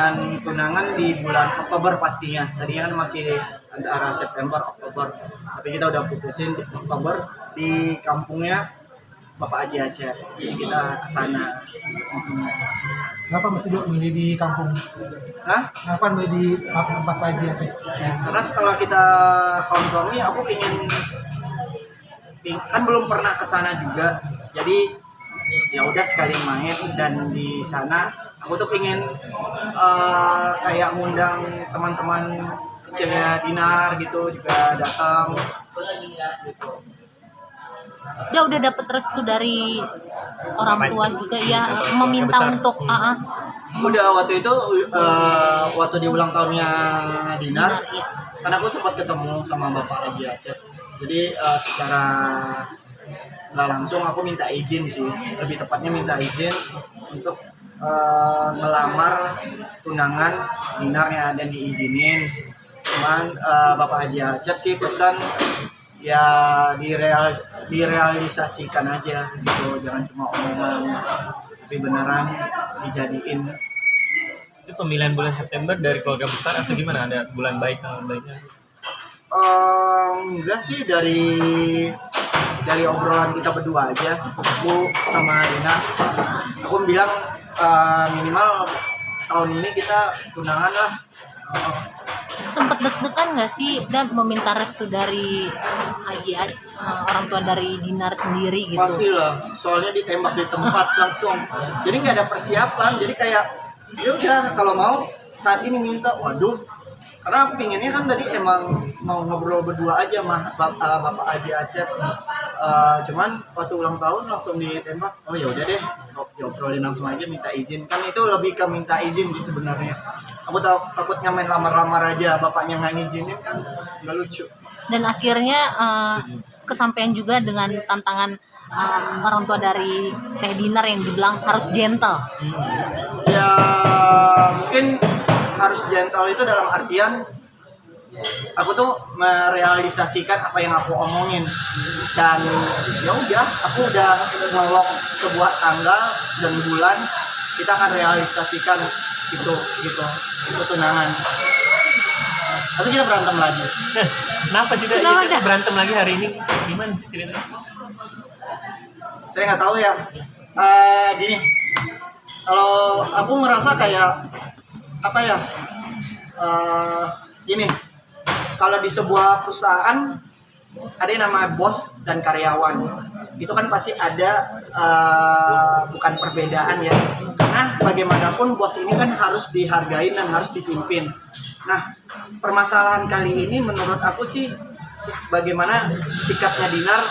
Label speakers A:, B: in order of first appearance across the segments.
A: dan tunangan di bulan Oktober pastinya. Tadinya kan masih antara September Oktober, tapi kita udah putusin di Oktober di kampungnya Bapak Haji Acep. Jadi kita kesana.
B: Kenapa Mas Ido milih di kampung?
A: Hah?
B: Kenapa milih di tempat Pak Haji Aceh?
A: Karena setelah kita kompromi, aku kan belum pernah kesana juga. Jadi ya udah sekalian main, dan di sana aku tuh pengen kayak ngundang teman-teman kecilnya Dinar gitu juga datang gitu.
C: Dia udah dapet restu dari orang tua juga ya, meminta untuk
A: Udah waktu itu waktu di ulang tahunnya Dinar,
C: iya.
A: karena aku sempat ketemu sama Bapak Haji Acep. Jadi secara nggak langsung aku minta izin sih, lebih tepatnya minta izin untuk ngelamar tunangan Dinarnya, dan diizinin. Cuman Bapak Haji Acep sih pesan ya direalisasikan aja gitu, jangan cuma omongan, tapi beneran dijadiin.
D: Itu pemilihan bulan September dari keluarga besar atau gimana? Ada bulan baik tanggal baiknya?
A: Enggak sih, dari obrolan kita berdua aja, aku sama Dina. Aku bilang minimal tahun ini kita tunangan lah.
C: Sempet deg-degan nggak sih dan meminta restu dari orang tua dari Dinar sendiri gitu?
A: Pasti lah, soalnya ditembak di tempat langsung. Jadi nggak ada persiapan, jadi kayak ya udah kalau mau saat ini minta, waduh. Karena aku pinginnya kan tadi emang mau ngobrol berdua aja sama Bapak Haji Acep. Cuman waktu ulang tahun langsung ditembak. Oh ya udah deh, ngobrolin langsung aja, minta izin. Kan itu lebih ke minta izin sih sebenarnya. Aku takutnya main lamar-lamar aja, bapaknya nggak ngizinin kan nggak lucu.
C: Dan akhirnya kesampaian juga dengan tantangan orang tua dari Teh Dinar yang dibilang harus gentle.
A: Ya mungkin harus gentle itu dalam artian aku tuh merealisasikan apa yang aku omongin, dan ya udah aku udah ngelok sebuah tanggal dan bulan kita akan realisasikan itu tunangan. Tapi kita berantem lagi.
D: Kenapa sih kita berantem lagi hari ini? Gimana sih ceritanya?
A: Saya nggak tahu ya. Gini, kalau aku ngerasa kayak apa ya? Gini, kalau di sebuah perusahaan ada yang namanya bos dan karyawan, itu kan pasti ada bukan perbedaan ya, karena bagaimanapun bos ini kan harus dihargai dan harus dipimpin. Nah, permasalahan kali ini menurut aku sih bagaimana sikapnya Dinar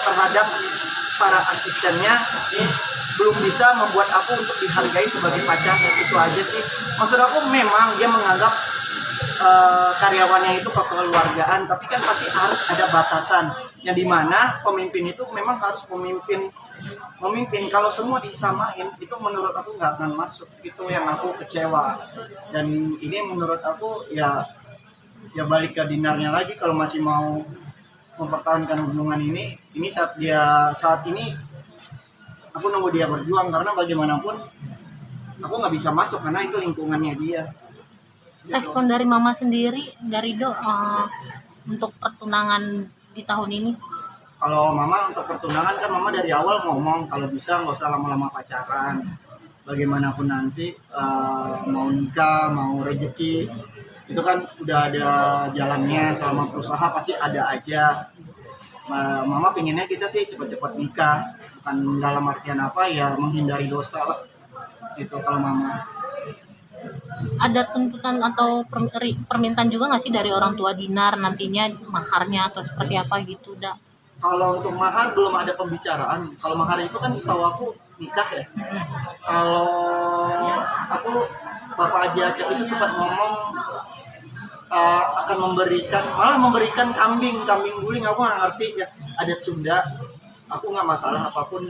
A: terhadap para asistennya belum bisa membuat aku untuk dihargai sebagai pacarnya. Itu aja sih. Maksud aku memang dia menganggap karyawannya itu kekeluargaan, tapi kan pasti harus ada batasan yang dimana pemimpin itu memang harus memimpin. Kalau semua disamain itu menurut aku nggak akan masuk. Itu yang aku kecewa, dan ini menurut aku ya balik ke Dinarnya lagi. Kalau masih mau mempertahankan hubungan ini saat ini aku nunggu dia berjuang, karena bagaimanapun aku nggak bisa masuk karena itu lingkungannya dia.
C: Respon dari Mama sendiri, dari Do, untuk pertunangan di tahun ini?
A: Kalau Mama untuk pertunangan kan Mama dari awal ngomong kalau bisa nggak usah lama-lama pacaran. Bagaimanapun nanti mau nikah, mau rezeki, itu kan udah ada jalannya. Selama berusaha pasti ada aja. Mama pinginnya kita sih cepat-cepat nikah, bukan dalam artian apa ya menghindari dosa lah. Itu kalau Mama.
C: Ada tuntutan atau permintaan juga nggak sih dari orang tua Dinar nantinya maharnya atau seperti apa gitu, Da?
A: Kalau untuk mahar belum ada pembicaraan. Kalau mahar itu kan setahu aku nikah ya. Kalau aku Bapak Haji Acep itu sempat ngomong akan memberikan kambing guling. Aku nggak ngerti ya adat Sunda. Aku nggak masalah apapun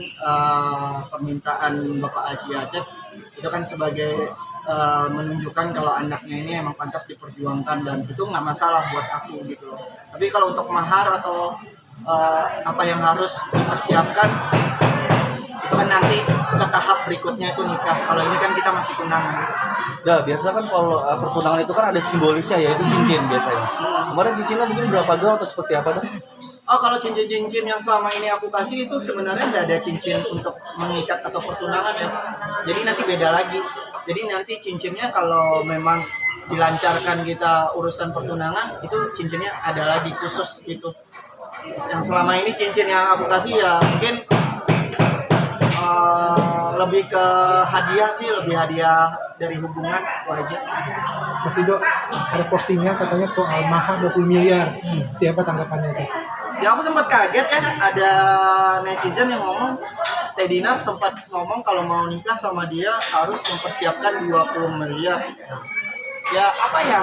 A: permintaan Bapak Haji Acep itu kan sebagai menunjukkan kalau anaknya ini emang pantas diperjuangkan, dan itu nggak masalah buat aku gitu loh. Tapi kalau untuk mahar atau apa yang harus dipersiapkan itu kan kan nanti ke tahap berikutnya itu nikah. Kalau ini kan kita masih tunangan.
E: Nah, biasa kan kalau pertunangan itu kan ada simbolisnya, yaitu cincin biasanya. Kemarin cincinnya mungkin berapa gram atau seperti apa dong?
A: Oh, kalau cincin-cincin yang selama ini aku kasih itu sebenarnya nggak ada cincin untuk mengikat atau pertunangan ya. Jadi nanti beda lagi. Jadi nanti cincinnya kalau memang dilancarkan kita urusan pertunangan, itu cincinnya ada lagi khusus gitu. Yang selama ini cincin yang aku kasih ya mungkin lebih ke hadiah sih, lebih hadiah dari hubungan itu aja.
B: Mas Ido, ada postingnya katanya soal mahar 20 miliar. Siapa tanggapannya itu?
A: Ya aku sempat kaget kan, ada netizen yang ngomong, Teh Dinar sempat ngomong kalau mau nikah sama dia harus mempersiapkan 20 miliar. Ya apa ya,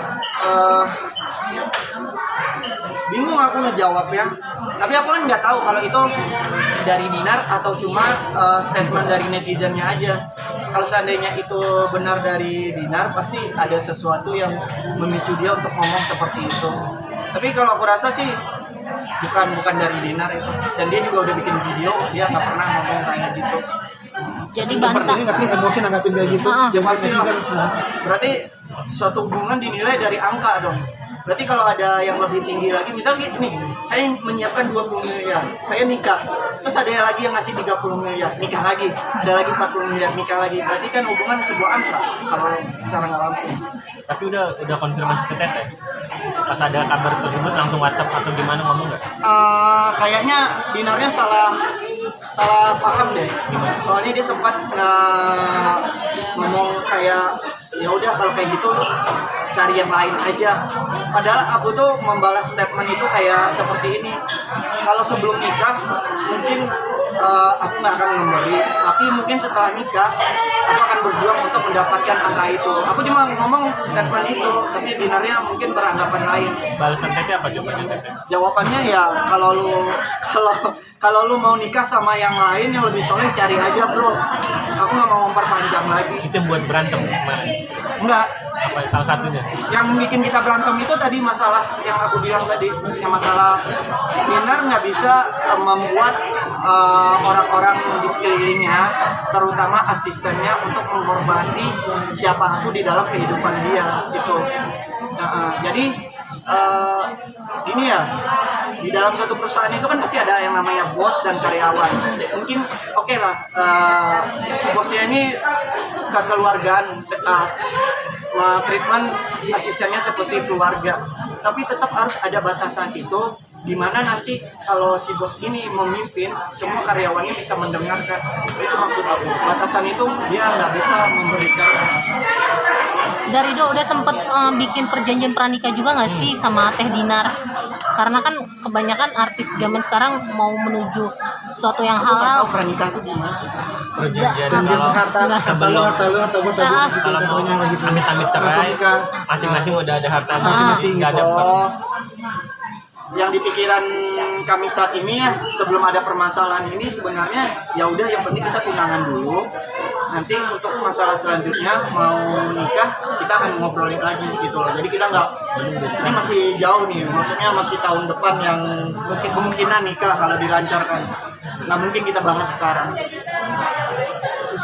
A: bingung aku ngejawabnya. Tapi aku kan nggak tahu kalau itu dari Dinar atau cuma statement dari netizennya aja. Kalau seandainya itu benar dari Dinar, pasti ada sesuatu yang memicu dia untuk ngomong seperti itu. Tapi kalau aku rasa sih bukan dari Dinar itu. Dan dia juga udah bikin video, dia nggak pernah ngomong kayak gitu.
C: Jadi
B: Seperti
C: bantah.
B: ini nggak sih emosi nanggapin kayak gitu?
A: Ya pasti lah.
B: Netizen,
A: Berarti suatu hubungan dinilai dari angka dong. Berarti kalau ada yang lebih tinggi lagi, misalnya nih, saya menyiapkan 20 miliar, saya nikah, terus ada yang lagi yang ngasih 30 miliar, nikah lagi, ada lagi 40 miliar, nikah lagi. Berarti kan hubungan sebuah angka kalau secara nggak langsung.
D: Tapi udah konfirmasi ke Teteh. Pas ada kabar tersebut langsung WhatsApp atau gimana ngomong nggak?
A: Kayaknya Dinarnya salah paham deh. Soalnya dia sempat ngomong kayak ya udah kalau kayak gitu lu cari yang lain aja. Padahal aku tuh membalas statement itu kayak seperti ini. Kalau sebelum nikah mungkin aku nggak akan memberi, tapi mungkin setelah nikah aku akan berjuang untuk mendapatkan angka itu. Aku cuma ngomong statement itu, tapi Dinarnya mungkin beranggapan lain.
D: Balasan Teteh apa coba Teteh?
A: Jawabannya ya kalau lu mau nikah sama yang lain yang lebih soleh, cari aja bro. Aku nggak mau memperpanjang lagi.
D: Itu yang buat berantem kemarin.
A: Enggak.
D: Apa salah satunya?
A: Yang bikin kita berantem itu tadi masalah yang aku bilang tadi, yang masalah Dinar nggak bisa membuat orang-orang di sekelilingnya, terutama asistennya, untuk menghormati siapa aku di dalam kehidupan dia gitu. Jadi ini ya, di dalam satu perusahaan itu kan pasti ada yang namanya bos dan karyawan. Mungkin oke lah, si bosnya ini kekeluargaan dekat, treatment asistennya seperti keluarga, tapi tetap harus ada batasan itu, di mana nanti kalau si bos ini memimpin, semua karyawannya bisa mendengarkan. Itu maksud aku, batasan itu dia nggak bisa memberikan.
C: Dari Do udah sempet bikin perjanjian pranikah juga nggak sih sama Teh Dinar? Karena kan kebanyakan artis zaman sekarang mau menuju suatu yang
A: Aku nggak tahu
C: halal.
A: pernikahan itu gimana sih.
D: Perjanjian
C: Nggak,
D: kalau
B: harta,
D: sebelum
B: harta lu gitu.
D: kalau mau amit-amit cerai, masing-masing udah ada harta masing-masing, nggak ada
A: Yang di pikiran kami saat ini ya, sebelum ada permasalahan ini sebenarnya ya udah, yang penting kita tunangan dulu. Nanti untuk masalah selanjutnya mau nikah kita akan ngobrolin lagi gitu loh. Jadi kita nggak, ini masih jauh nih, maksudnya masih tahun depan yang mungkin kemungkinan nikah kalau dilancarkan. Nah mungkin kita bahas sekarang.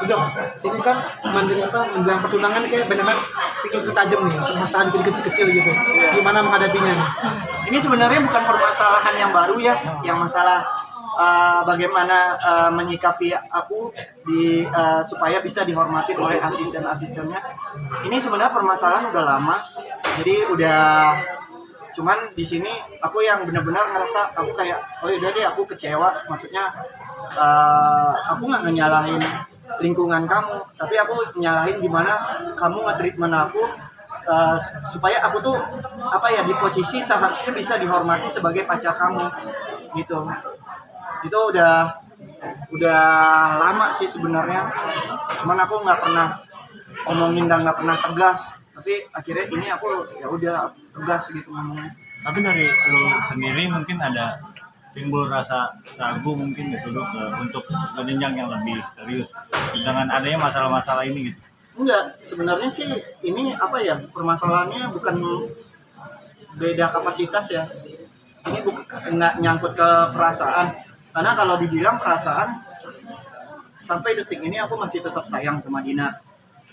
B: Sudah, ini kan menjelang pertunangan ini kayak benar-benar pikir tajam nih, permasalahan kecil-kecil gitu. Gimana menghadapinya nih?
A: Ini sebenarnya bukan permasalahan yang baru ya, yang masalah bagaimana menyikapi aku supaya bisa dihormati oleh asisten-asistennya. Ini sebenarnya permasalahan udah lama. Jadi udah, cuman di sini aku yang benar-benar ngerasa aku kayak oh udah deh, aku kecewa. Maksudnya aku nggak nyalahin lingkungan kamu, tapi aku nyalahin gimana kamu nge-treatment aku supaya aku tuh apa ya, di posisi seharusnya bisa dihormati sebagai pacar kamu gitu. Itu udah lama sih sebenarnya, cuman aku nggak pernah omongin dan nggak pernah tegas, tapi akhirnya ini aku ya udah tegas gitu ngomongnya.
F: Tapi dari lu sendiri mungkin ada timbul rasa ragu mungkin untuk jenjang yang lebih serius dengan adanya masalah-masalah ini gitu?
A: Enggak, sebenarnya sih ini apa ya, permasalahannya bukan beda kapasitas ya, ini nggak nyangkut ke perasaan. Karena kalau dibilang perasaan, sampai detik ini aku masih tetap sayang sama Dinar.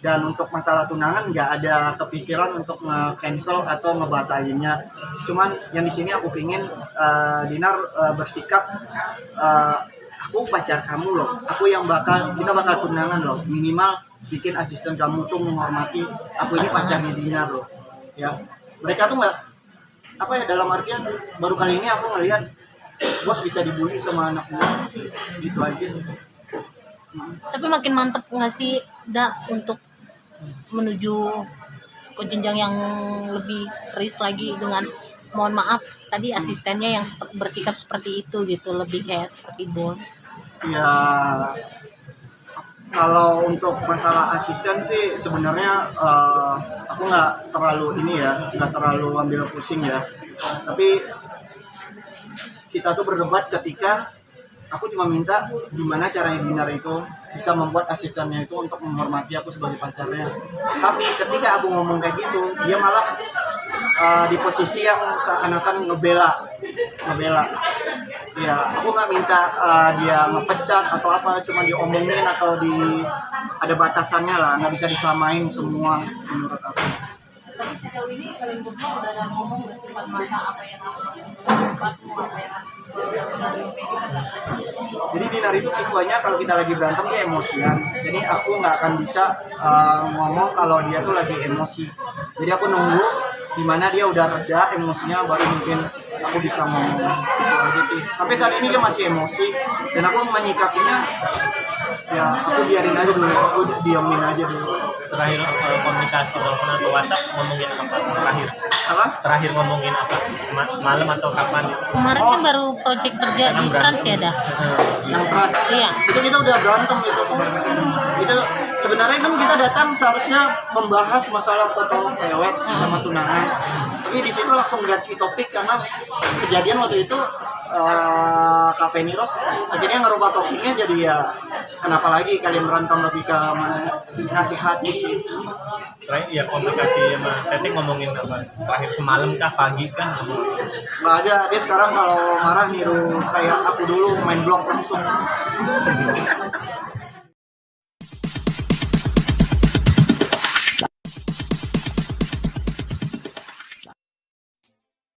A: Dan untuk masalah tunangan nggak ada kepikiran untuk nge-cancel atau ngebatalinnya. Cuman yang di sini aku pingin Dinar bersikap, aku pacar kamu loh, kita bakal tunangan loh, minimal bikin asisten kamu tuh menghormati aku ini pacarnya Dinar loh. Ya, mereka tuh nggak apa ya, dalam artian baru kali ini aku ngelihat bos bisa dibully sama anak buah, gitu aja.
C: Tapi makin mantep nggak sih untuk menuju ke jenjang yang lebih serius lagi dengan, mohon maaf tadi asistennya yang bersikap seperti itu gitu, lebih kayak seperti bos.
A: Ya, kalau untuk masalah asisten sih sebenarnya aku nggak terlalu ambil pusing ya. Tapi kita tuh berdebat ketika aku cuma minta gimana caranya Dinar itu bisa membuat asistennya itu untuk menghormati aku sebagai pacarnya. Tapi ketika aku ngomong kayak gitu, dia malah di posisi yang seakan-akan ngebela. Ya, aku nggak minta dia ngepecat atau apa, cuma diomongin atau ada batasannya lah, nggak bisa disamain semua menurut aku.
C: Tapi sejauh ini kalian berdua udah ada ngomong nggak sih mata apa yang aku maksudkan, apa yang
A: Jadi Dinar itu tipenya kalau kita lagi berantem dia emosian. Jadi aku nggak akan bisa ngomong kalau dia tuh lagi emosi. Jadi aku nunggu dimana dia udah reda emosinya, baru mungkin aku bisa ngomong. Itu aja sih. Sampai saat ini dia masih emosi dan aku menyikapinya ya aku biarin aja dulu, aku diamin aja dulu.
D: Terakhir komunikasi telepon atau WhatsApp ngomongin apa
A: Apa?
D: terakhir ngomongin apa, malam atau kapan gitu?
C: kemarin kan baru project kerja di Trans ya dah.
A: Yang trans.
C: Iya.
A: Itu kita udah berantem gitu. Itu sebenarnya kan kita datang seharusnya membahas masalah foto cewek sama tunangan. Tapi di situ langsung ganti topik karena kejadian waktu itu Cafe Niros akhirnya ngerubah topiknya jadi ya kenapa lagi kalian berantem, lebih ke nasihat sih.
D: Terakhir ya komunikasi sama Tetik ngomongin apa? Terakhir semalam kah, pagi kah?
A: Nggak ada, dia sekarang kalau marah niru kayak aku dulu main blok langsung.